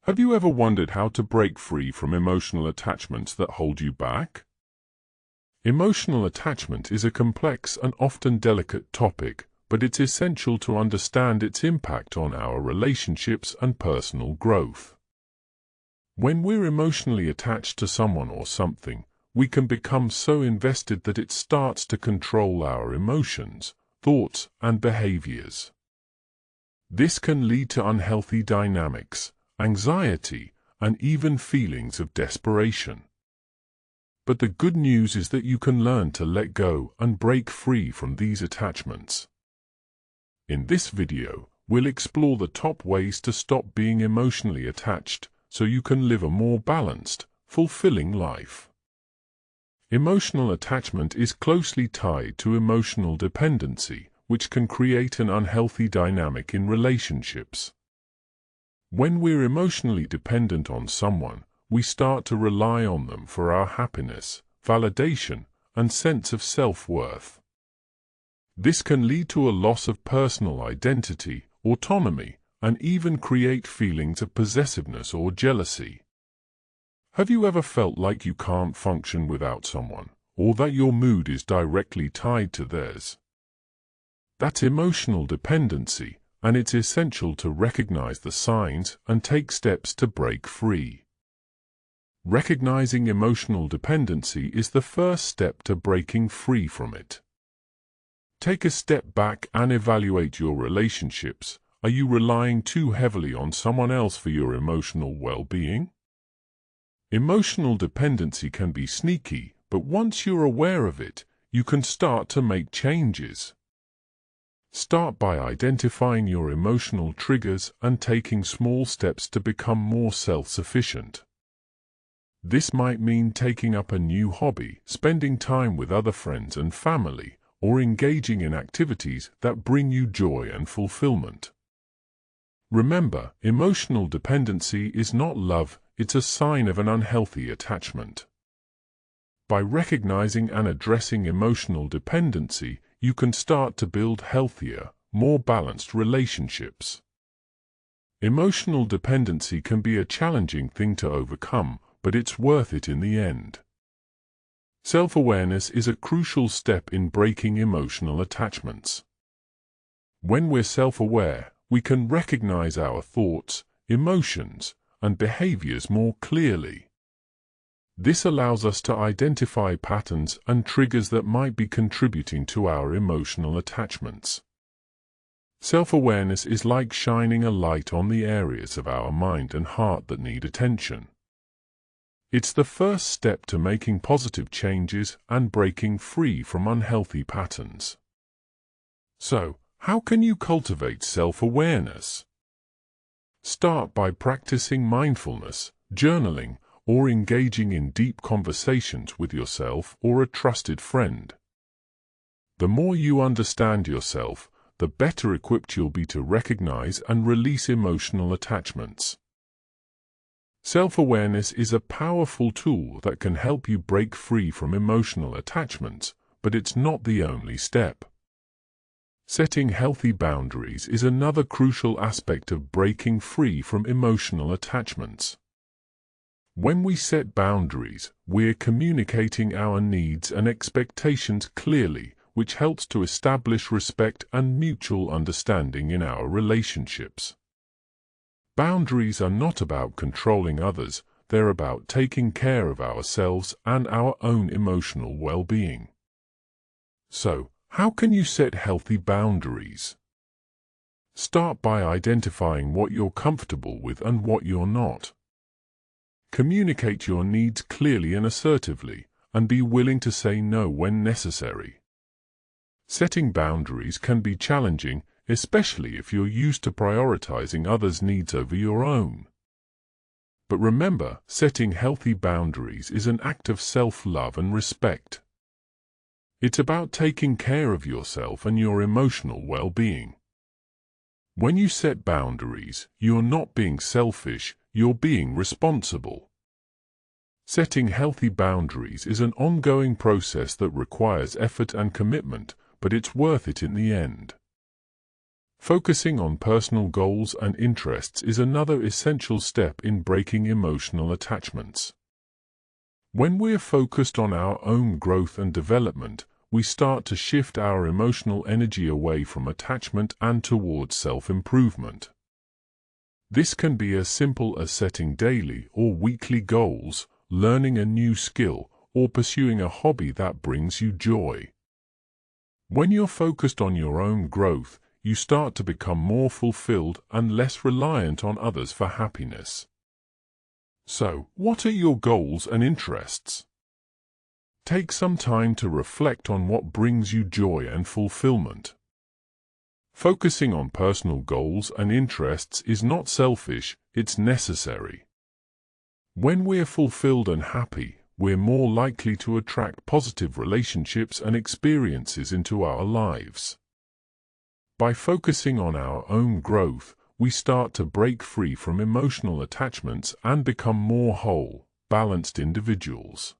Have you ever wondered how to break free from emotional attachments that hold you back? Emotional attachment is a complex and often delicate topic, but it's essential to understand its impact on our relationships and personal growth. When we're emotionally attached to someone or something, we can become so invested that it starts to control our emotions, thoughts, and behaviors. This can lead to unhealthy dynamics, anxiety, and even feelings of desperation. But the good news is that you can learn to let go and break free from these attachments. In this video, we'll explore the top ways to stop being emotionally attached so you can live a more balanced, fulfilling life. Emotional attachment is closely tied to emotional dependency, which can create an unhealthy dynamic in relationships. When we're emotionally dependent on someone, we start to rely on them for our happiness, validation, and sense of self-worth. This can lead to a loss of personal identity, autonomy, and even create feelings of possessiveness or jealousy. Have you ever felt like you can't function without someone, or that your mood is directly tied to theirs? That's emotional dependency, and it's essential to recognize the signs and take steps to break free. Recognizing emotional dependency is the first step to breaking free from it. Take a step back and evaluate your relationships. Are you relying too heavily on someone else for your emotional well-being? Emotional dependency can be sneaky, but once you're aware of it, you can start to make changes. Start by identifying your emotional triggers and taking small steps to become more self-sufficient. This might mean taking up a new hobby, spending time with other friends and family, or engaging in activities that bring you joy and fulfillment. Remember, emotional dependency is not love, it's a sign of an unhealthy attachment. By recognizing and addressing emotional dependency, you can start to build healthier, more balanced relationships. Emotional dependency can be a challenging thing to overcome, but it's worth it in the end. Self-awareness is a crucial step in breaking emotional attachments. When we're self-aware, we can recognize our thoughts, emotions, and behaviors more clearly. This allows us to identify patterns and triggers that might be contributing to our emotional attachments. Self-awareness is like shining a light on the areas of our mind and heart that need attention. It's the first step to making positive changes and breaking free from unhealthy patterns. So, how can you cultivate self-awareness? Start by practicing mindfulness, journaling, or engaging in deep conversations with yourself or a trusted friend. The more you understand yourself, the better equipped you'll be to recognize and release emotional attachments. Self-awareness is a powerful tool that can help you break free from emotional attachments, but it's not the only step. Setting healthy boundaries is another crucial aspect of breaking free from emotional attachments. When we set boundaries, we're communicating our needs and expectations clearly, which helps to establish respect and mutual understanding in our relationships. Boundaries are not about controlling others, they're about taking care of ourselves and our own emotional well-being. So, how can you set healthy boundaries? Start by identifying what you're comfortable with and what you're not. Communicate your needs clearly and assertively, and be willing to say no when necessary. Setting boundaries can be challenging, especially if you're used to prioritizing others' needs over your own. But remember, setting healthy boundaries is an act of self-love and respect. It's about taking care of yourself and your emotional well-being. When you set boundaries, you're not being selfish, you're being responsible. Setting healthy boundaries is an ongoing process that requires effort and commitment, but it's worth it in the end. Focusing on personal goals and interests is another essential step in breaking emotional attachments. When we're focused on our own growth and development, we start to shift our emotional energy away from attachment and towards self-improvement. This can be as simple as setting daily or weekly goals, learning a new skill, or pursuing a hobby that brings you joy. When you're focused on your own growth, you start to become more fulfilled and less reliant on others for happiness. So, what are your goals and interests? Take some time to reflect on what brings you joy and fulfillment. Focusing on personal goals and interests is not selfish, it's necessary. When we're fulfilled and happy, we're more likely to attract positive relationships and experiences into our lives. By focusing on our own growth, we start to break free from emotional attachments and become more whole, balanced individuals.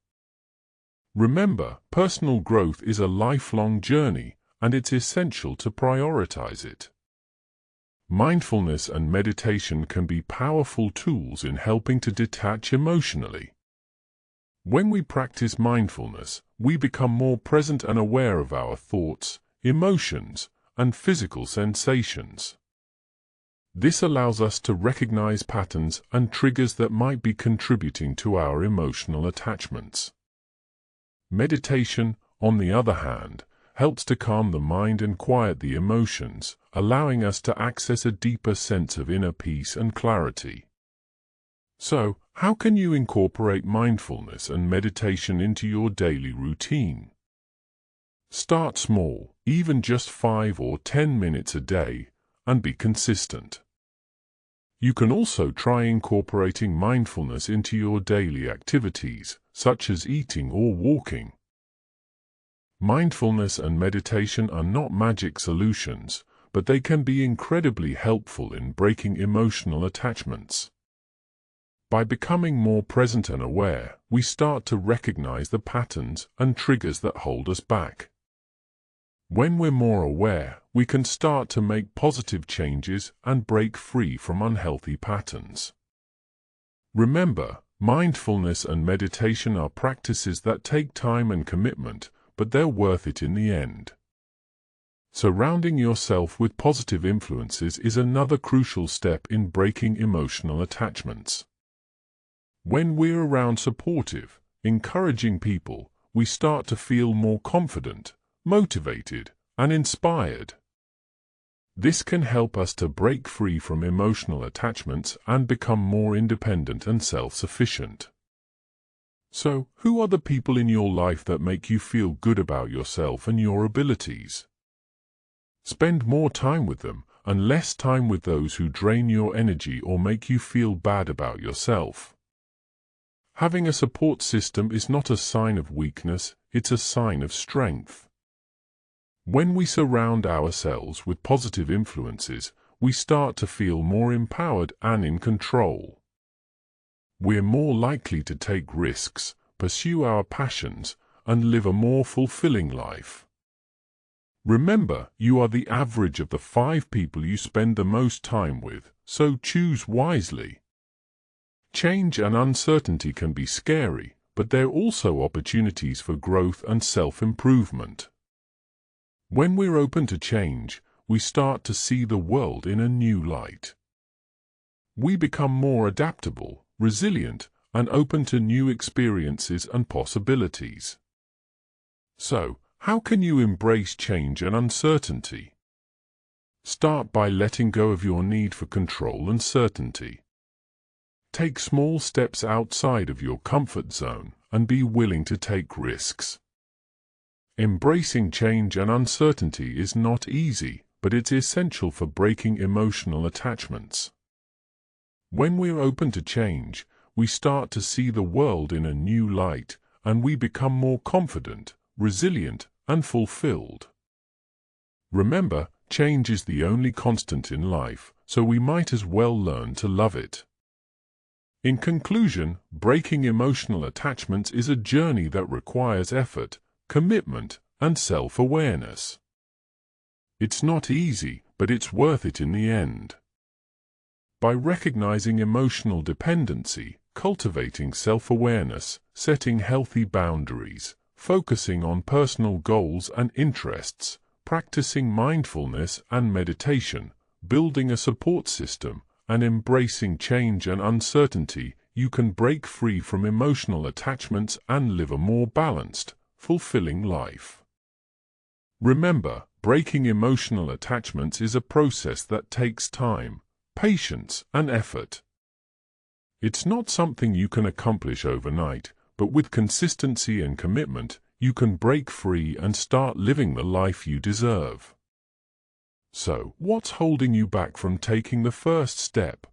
Remember, personal growth is a lifelong journey, and it's essential to prioritize it. Mindfulness and meditation can be powerful tools in helping to detach emotionally. When we practice mindfulness, we become more present and aware of our thoughts, emotions, and physical sensations. This allows us to recognize patterns and triggers that might be contributing to our emotional attachments. Meditation, on the other hand, helps to calm the mind and quiet the emotions, allowing us to access a deeper sense of inner peace and clarity. So, how can you incorporate mindfulness and meditation into your daily routine? Start small, even just 5 or 10 minutes a day, and be consistent. You can also try incorporating mindfulness into your daily activities, such as eating or walking. Mindfulness and meditation are not magic solutions, but they can be incredibly helpful in breaking emotional attachments. By becoming more present and aware, we start to recognize the patterns and triggers that hold us back. When we're more aware, we can start to make positive changes and break free from unhealthy patterns. Remember, mindfulness and meditation are practices that take time and commitment, but they're worth it in the end. Surrounding yourself with positive influences is another crucial step in breaking emotional attachments. When we're around supportive, encouraging people, we start to feel more confident, motivated, and inspired. This can help us to break free from emotional attachments and become more independent and self-sufficient. So, who are the people in your life that make you feel good about yourself and your abilities? Spend more time with them and less time with those who drain your energy or make you feel bad about yourself. Having a support system is not a sign of weakness, it's a sign of strength. When we surround ourselves with positive influences, we start to feel more empowered and in control. We're more likely to take risks, pursue our passions, and live a more fulfilling life. Remember, you are the average of the 5 people you spend the most time with, so choose wisely. Change and uncertainty can be scary, but they're also opportunities for growth and self-improvement. When we're open to change, we start to see the world in a new light. We become more adaptable, resilient, and open to new experiences and possibilities. So, how can you embrace change and uncertainty? Start by letting go of your need for control and certainty. Take small steps outside of your comfort zone and be willing to take risks. Embracing change and uncertainty is not easy, but it's essential for breaking emotional attachments. When we're open to change, we start to see the world in a new light, and we become more confident, resilient, and fulfilled. Remember, change is the only constant in life, so we might as well learn to love it. In conclusion, breaking emotional attachments is a journey that requires effort, commitment, and self-awareness. It's not easy, but it's worth it in the end. By recognizing emotional dependency, cultivating self-awareness, setting healthy boundaries, focusing on personal goals and interests, practicing mindfulness and meditation, building a support system, and embracing change and uncertainty, you can break free from emotional attachments and live a more balanced, fulfilling life. Remember, breaking emotional attachments is a process that takes time, patience, and effort. It's not something you can accomplish overnight, but with consistency and commitment, you can break free and start living the life you deserve. So, what's holding you back from taking the first step?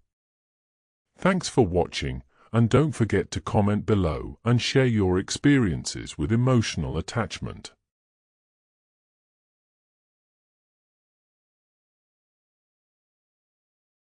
Thanks for watching, and don't forget to comment below and share your experiences with emotional attachment.